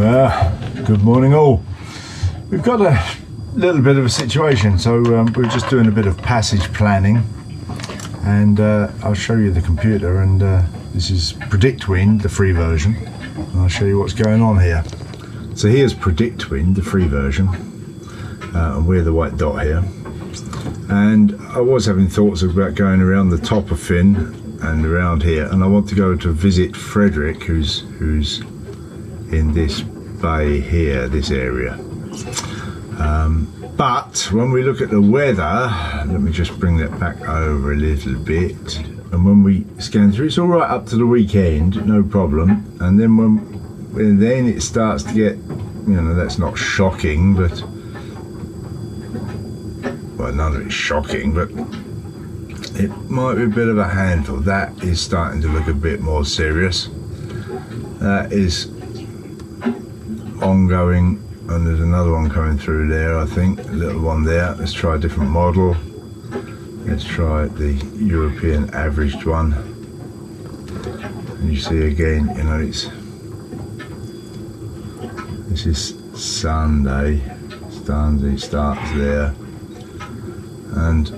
Good morning all. We've got a little bit of a situation, so we're just doing a bit of passage planning, and I'll show you the computer, and this is Predict Wind, the free version, and I'll show you what's going on here. So here's Predict Wind, the free version, and we're the white dot here, and I was having thoughts about going around the top of Finn and around here, and I want to go to visit Frederick, who's in this bay here, this area. But when we look at the weather, let me just bring that back over a little bit, and when we scan through, it's all right up to the weekend, no problem, and then then it starts to get, you know, that's not shocking, but well, none of it's shocking, but it might be a bit of a handful. That is starting to look a bit more serious. That is ongoing, and there's another one coming through there, I think, a little one there. Let's try a different model. Let's try the European averaged one, and you see again, you know, this is Sunday starts there, and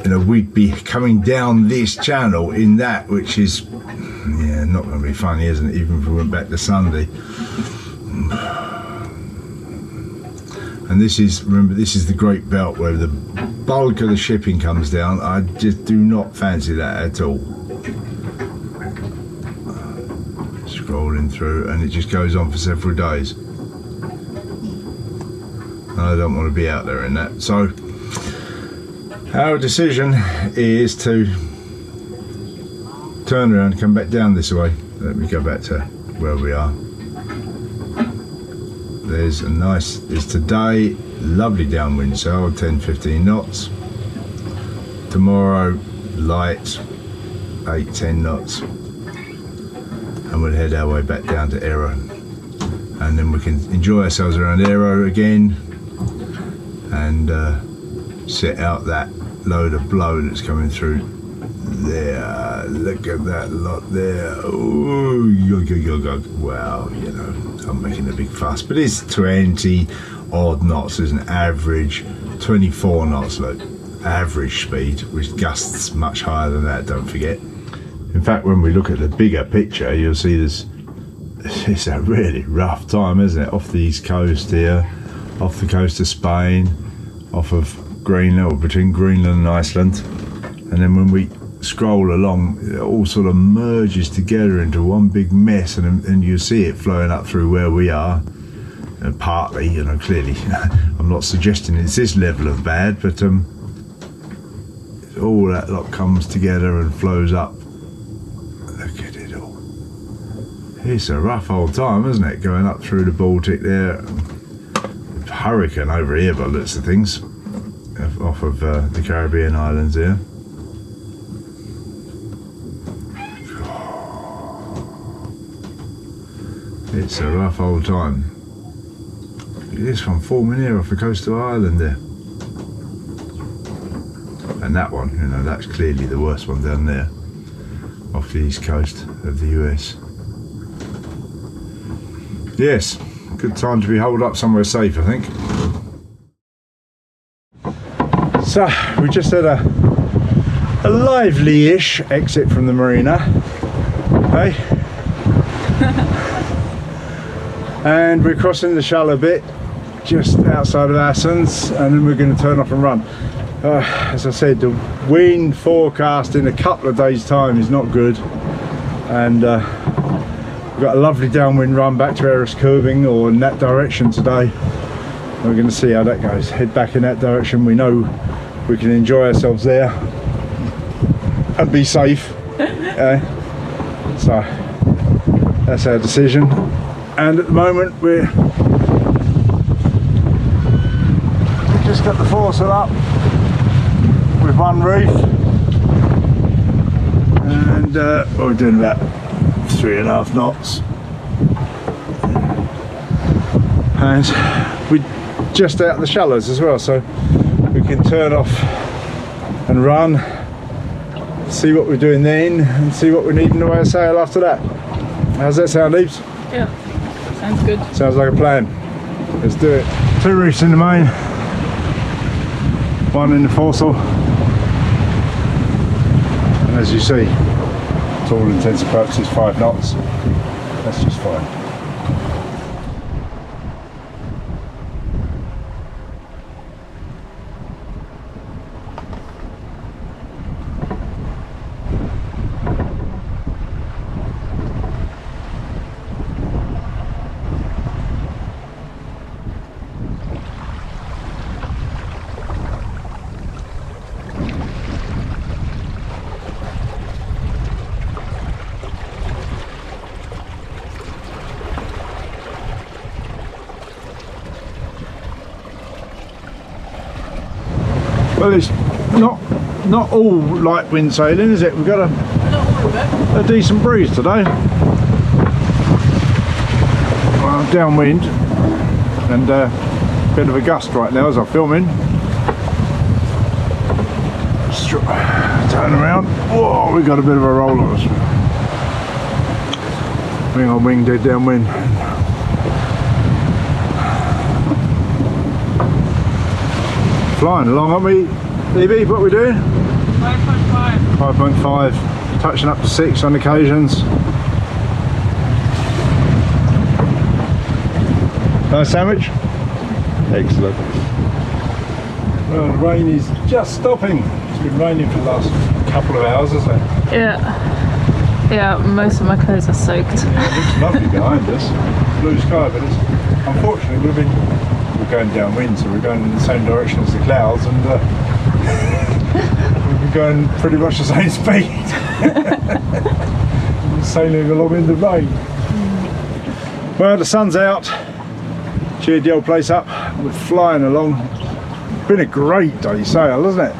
you know, we'd be coming down this channel in that, which is, yeah, not going to be funny, isn't it, even if we went back to Sunday. And this is, remember, this is the Great Belt where the bulk of the shipping comes down. I just do not fancy that at all. Scrolling through, and it just goes on for several days. I don't want to be out there in that. So our decision is to turn around and come back down this way. Let me go back to where we are. There's today, lovely downwind sail, 10-15 knots. Tomorrow, light, 8-10 knots. And we'll head our way back down to Ærø. And then we can enjoy ourselves around Ærø again, and set out that load of blow that's coming through there. Look at that lot there. Ooh, wow, you know, I'm making a big fuss, but it's 20 odd knots. There's an average 24 knots, look, average speed, with gusts much higher than that, don't forget. In fact, when we look at the bigger picture, you'll see it's a really rough time, isn't it? Off the east coast here, off the coast of Spain, off of Greenland, or between Greenland and Iceland, and then when we scroll along, it all sort of merges together into one big mess, and you see it flowing up through where we are, and partly, you know, clearly I'm not suggesting it's this level of bad, but all that lot comes together and flows up. Look at it all. It's a rough old time, isn't it, going up through the Baltic there. Hurricane over here by the looks of things, off of the Caribbean islands here. It's a rough old time. Look at this one forming here off the coast of Ireland there. And that one, you know, that's clearly the worst one down there, off the east coast of the US. Yes, good time to be holed up somewhere safe, I think. So, we just had a lively-ish exit from the marina, hey? And we're crossing the shallow bit just outside of Assens, and then we're going to turn off and run. As I said, the wind forecast in a couple of days' time is not good, and we've got a lovely downwind run back to Ærøskøbing, or in that direction today. We're going to see how that goes. Head back in that direction. We know we can enjoy ourselves there and be safe. So that's our decision. And at the moment we've just got the foresail up with one reef, and we're doing about 3.5 knots, and we're just out of the shallows as well, so we can turn off and run, see what we're doing then, and see what we need in the way of sail after that. How's that sound, Eves? Yeah, sounds good. Sounds like a plan. Let's do it. 2 reefs in the main, 1 in the foresail. And as you see, to all intents and purposes, 5 knots. That's just fine. Well, it's not all light wind sailing, is it? We've got a decent breeze today. Well, downwind and a bit of a gust right now as I'm filming. Turn around. Whoa, we've got a bit of a roll on us. Wing on wing, dead downwind. Flying along, aren't we, EB? What are we doing? 5.5. 5.5, touching up to 6 on occasions. Nice sandwich? Excellent. Well, the rain is just stopping. It's been raining for the last couple of hours, hasn't it? Yeah, most of my clothes are soaked. Yeah, it looks lovely behind us. Blue sky, but it's unfortunately we're going downwind, so we're going in the same direction as the clouds, and we're going pretty much the same speed. Sailing along in the rain. Well, the sun's out. Cheered the old place up. We're flying along. Been a great day sail, hasn't it?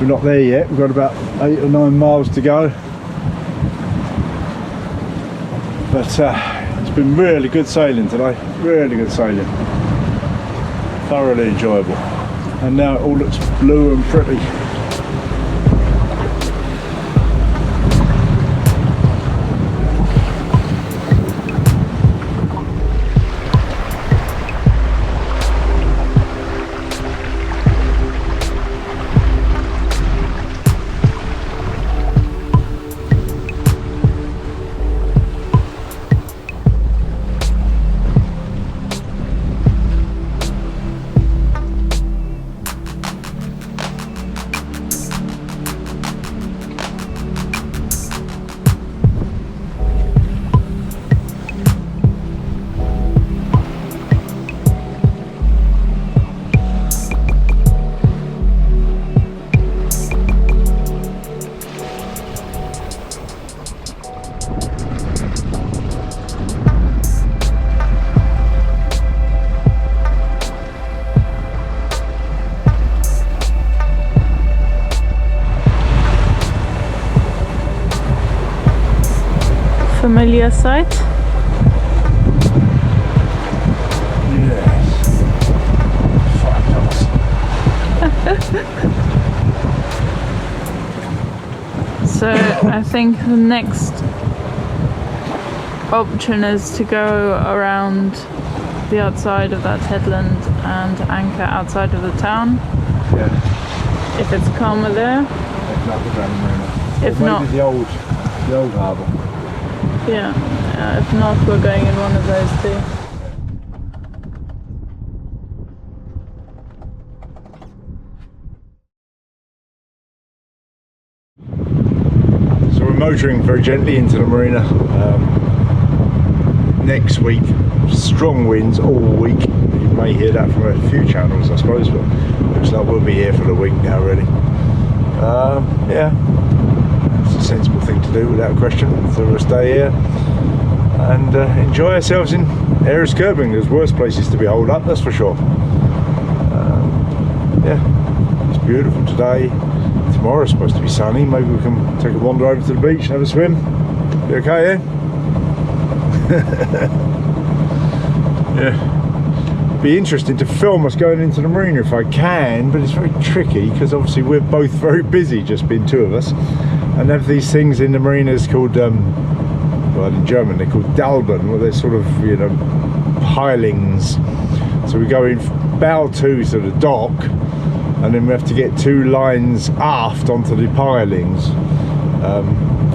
We're not there yet. We've got about 8 or 9 miles to go. But it's been really good sailing today. Really good sailing. Thoroughly enjoyable. And now it all looks blue and pretty. Familiar sight? Yes. 5 knots. So I think the next option is to go around the outside of that headland and anchor outside of the town. Yeah. If it's calmer there. If not, the old harbour. Yeah, if not, we're going in one of those two. So we're motoring very gently into the marina. Next week, strong winds all week. You may hear that from a few channels, I suppose, but looks like we'll be here for the week now, really. Yeah, it's a sensible thing to do without question. So we'll stay here and enjoy ourselves in Ærøskøbing. There's worse places to be holed up, that's for sure. Yeah, it's beautiful today. Tomorrow's supposed to be sunny. Maybe we can take a wander over to the beach and have a swim. Be okay, yeah? Yeah. Be interesting to film us going into the marina if I can, but it's very tricky because obviously we're both very busy, just being 2 of us, and have these things in the marinas called well, well, in German they're called Dalben, well, they're sort of, you know, pilings. So we go in bow to the dock, and then we have to get 2 lines aft onto the pilings.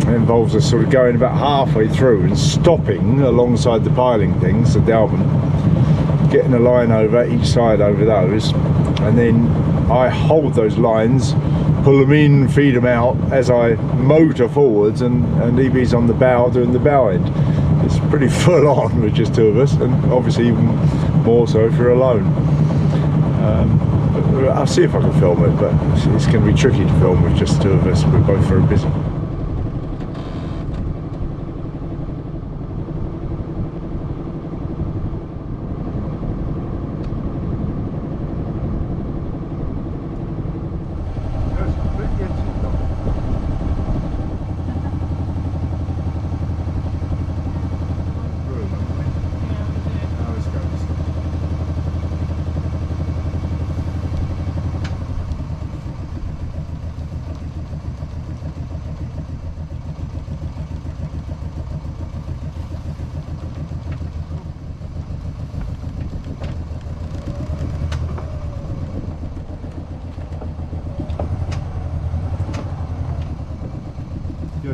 It involves us sort of going about halfway through and stopping alongside the piling things, the Dalben, getting a line over each side over those, and then I hold those lines, pull them in, feed them out as I motor forwards, and EB's on the bow doing the bow end. It's pretty full on with just 2 of us, and obviously even more so if you're alone. But I'll see if I can film it, but it's going to be tricky to film with just 2 of us. We're both very busy.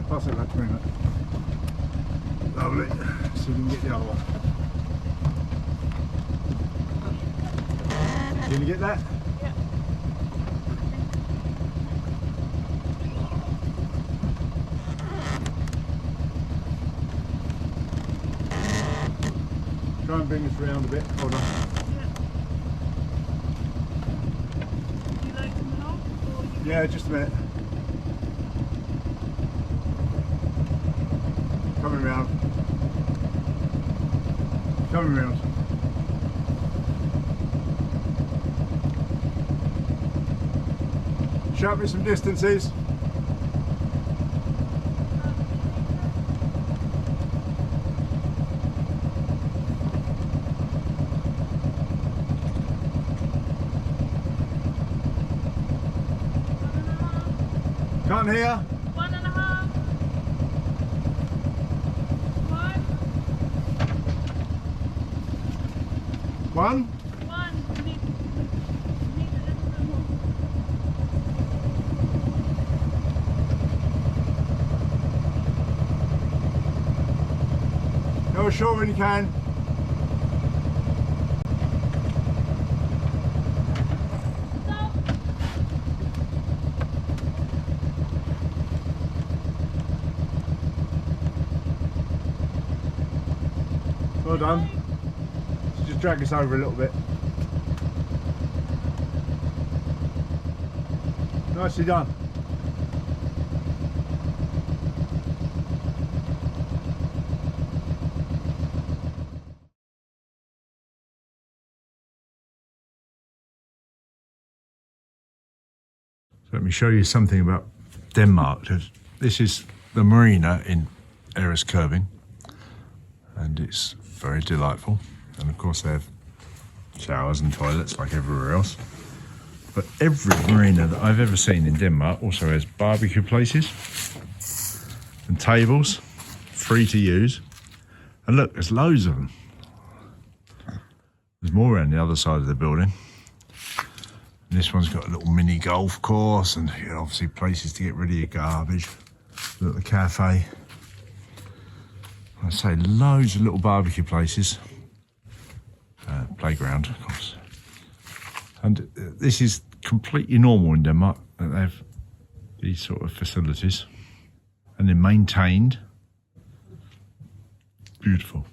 Pass it back to me, mate. Lovely. So we can get the other one. Can you get that? Yeah. Try and bring us round a bit. Hold on. Yeah. Do you like them help? Yeah, just a minute. Coming round. Coming round. Show me some distances. Can't hear. 1.5. 1. 1. Need a little bit more. Go ashore when you can. Stop. Well done. Just drag us over a little bit. Nicely done. So let me show you something about Denmark. This is the marina in Ærøskøbing, and it's very delightful. And of course they have showers and toilets like everywhere else. But every marina that I've ever seen in Denmark also has barbecue places and tables, free to use. And look, there's loads of them. There's more around the other side of the building. And this one's got a little mini golf course and, you know, obviously places to get rid of your garbage. Look at the cafe. I say loads of little barbecue places. Playground, of course. And this is completely normal in Denmark, that they have these sort of facilities. And they're maintained. Beautiful.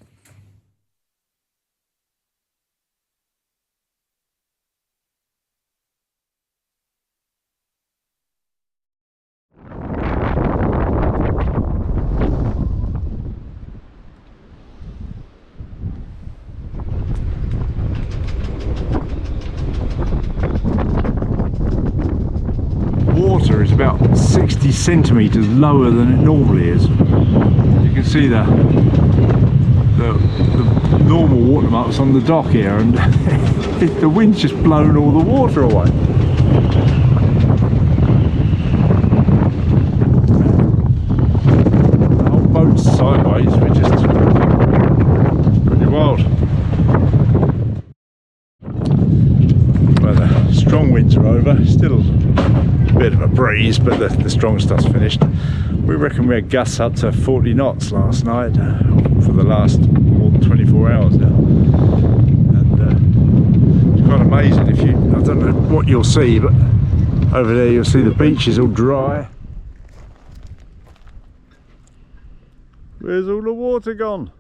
Water is about 60 centimetres lower than it normally is. You can see the normal watermarks on the dock here, and the wind's just blown all the water away. The whole boat's sideways, which strong winds are over. Still a bit of a breeze, but the strong stuff's finished. We reckon we had gusts up to 40 knots last night for the last more than 24 hours now. And it's quite amazing. If you, I don't know what you'll see, but over there you'll see the beach is all dry. Where's all the water gone?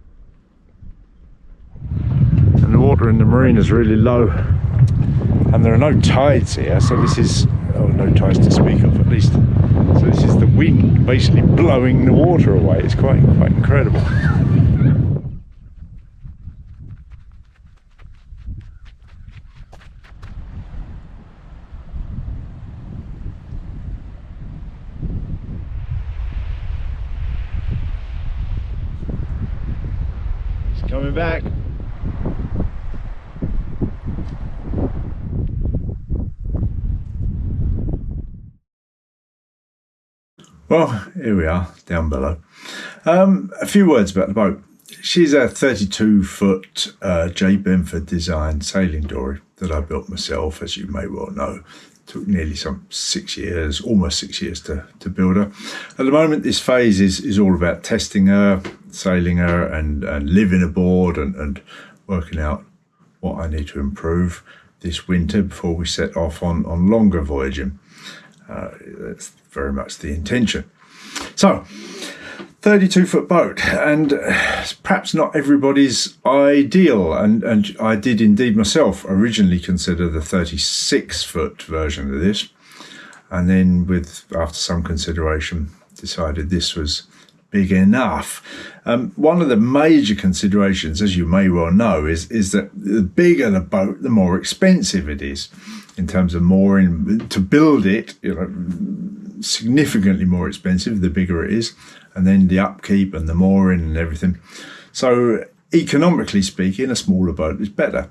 And the water in the marina is really low. And there are no tides here, so this is, oh, no tides to speak of at least. So this is the wind basically blowing the water away. It's quite incredible. It's coming back. Well, here we are, down below. A few words about the boat. She's a 32-foot Jay Benford designed sailing dory that I built myself, as you may well know. It took nearly 6 years, almost 6 years to build her. At the moment, this phase is all about testing her, sailing her, and living aboard and working out what I need to improve this winter before we set off on longer voyaging. That's very much the intention. So, 32-foot boat, and perhaps not everybody's ideal, and I did indeed myself originally consider the 36-foot version of this, and then after some consideration decided this was big enough. One of the major considerations, as you may well know, is that the bigger the boat, the more expensive it is in terms of mooring. To build it, significantly more expensive the bigger it is, and then the upkeep and the mooring and everything. So economically speaking, a smaller boat is better.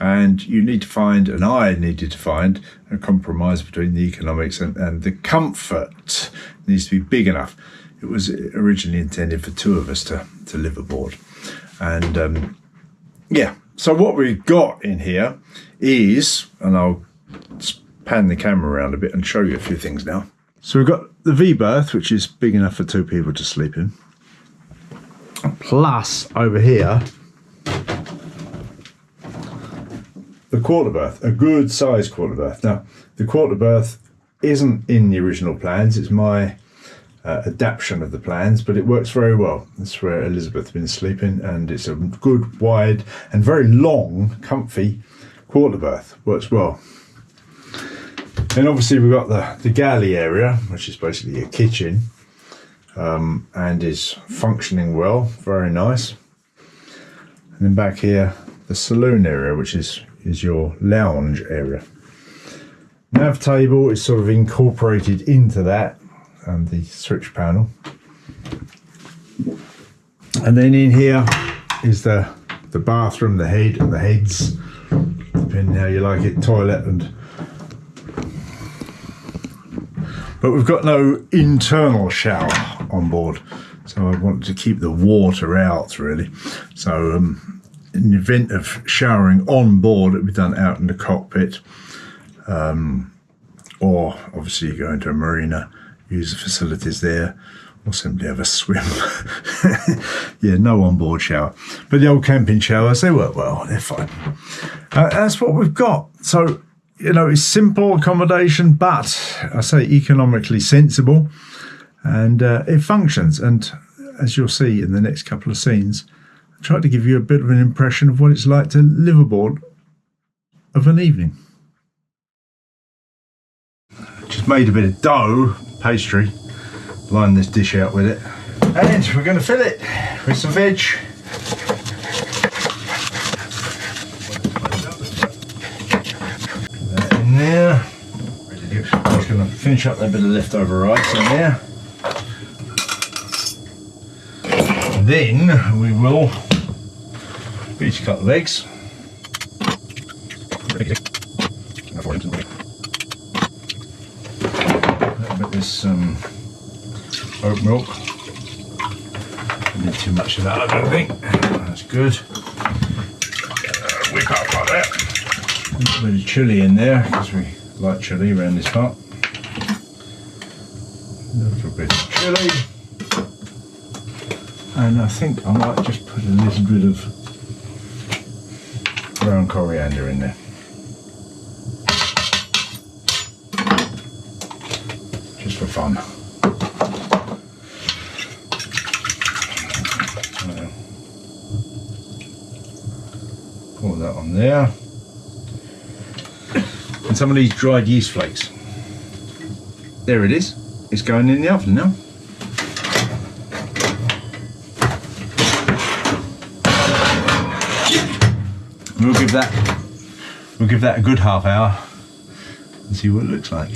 And you need to find, and I needed to find, a compromise between the economics and the comfort. It needs to be big enough. It was originally intended for two of us to live aboard. And yeah, so what we've got in here is, and I'll pan the camera around a bit and show you a few things now. So we've got the V-berth, which is big enough for two people to sleep in. Plus, over here, the quarter berth, a good size quarter berth. Now, the quarter berth isn't in the original plans. It's my adaptation of the plans, but it works very well. That's where Elizabeth's been sleeping, and it's a good, wide, and very long, comfy quarter berth. Works well. Then obviously we've got the galley area, which is basically a kitchen, and is functioning well, very nice. And then back here, the saloon area, which is your lounge area. Nav table is sort of incorporated into that, and the switch panel. And then in here is the bathroom, the head and the heads, depending how you like it, toilet and. But we've got no internal shower on board, so I wanted to keep the water out really. So in the event of showering on board, it would be done out in the cockpit, or obviously you go into a marina, use the facilities there, or simply have a swim. Yeah, no on-board shower. But the old camping showers, they work well, they're fine. That's what we've got. So, it's simple accommodation, but I say economically sensible, and it functions. And as you'll see in the next couple of scenes, I tried to give you a bit of an impression of what it's like to live aboard of an evening. Just made a bit of dough, pastry, line this dish out with it, and we're going to fill it with some veg. There. I'm just going to finish up that bit of leftover rice in there. And then we will beat a couple of eggs. A little bit of this oat milk. Don't need too much of that, I don't think. That's good. Whip up like that. A little bit of chili in there because we like chili around this part. A little bit of chili. And I think I might just put a little bit of brown coriander in there. Just for fun. So, pour that on there. And some of these dried yeast flakes. There it is. It's going in the oven now. We'll give that a good half hour and see what it looks like.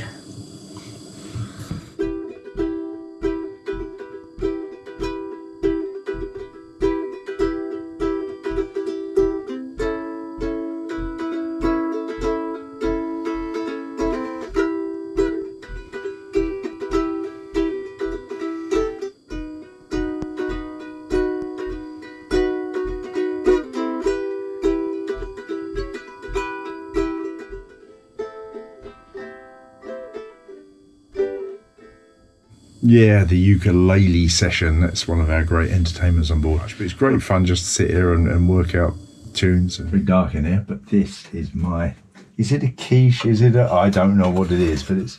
Yeah, the ukulele session, that's one of our great entertainments on board. But it's great fun just to sit here and work out tunes. It's very dark in here, but this is my, is it a quiche? Is it a, I don't know what it is, but it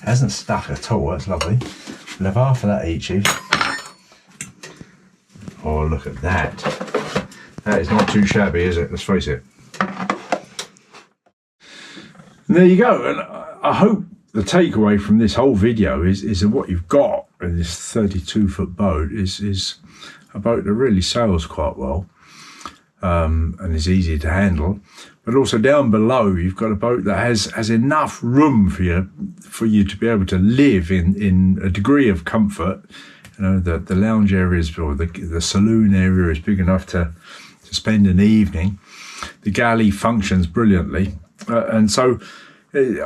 hasn't stuck at all. That's lovely. We'll have half of that each. Oh, look at that. That is not too shabby, is it? Let's face it. And there you go. And I hope the takeaway from this whole video is that what you've got in this 32-foot boat is a boat that really sails quite well and is easy to handle. But also down below, you've got a boat that has enough room for you to be able to live in a degree of comfort. You know, the lounge areas or the saloon area is big enough to spend an evening. The galley functions brilliantly, and so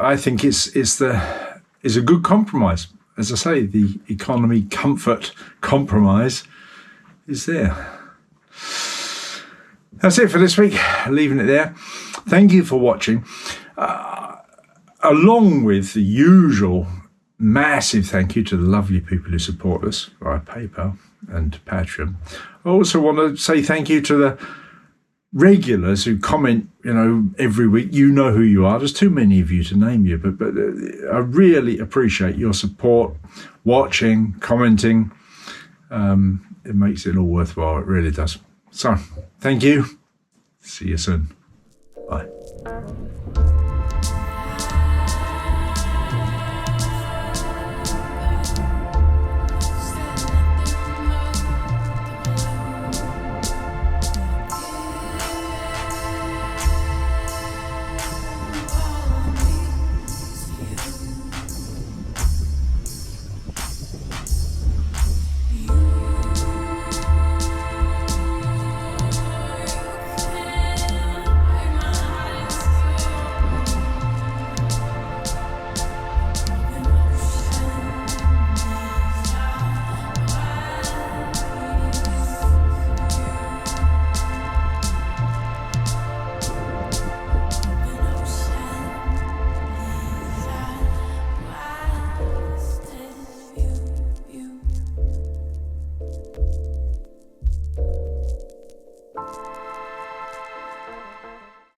I think it's a good compromise. As I say, the economy comfort compromise is there. That's it for this week. Leaving it there. Thank you for watching. Along with the usual massive thank you to the lovely people who support us via PayPal and Patreon. I also want to say thank you to the regulars who comment, you know, every week. You know who you are. There's too many of you to name you, but I really appreciate your support, watching, commenting. It makes it all worthwhile. It really does. So, thank you. See you soon. Bye.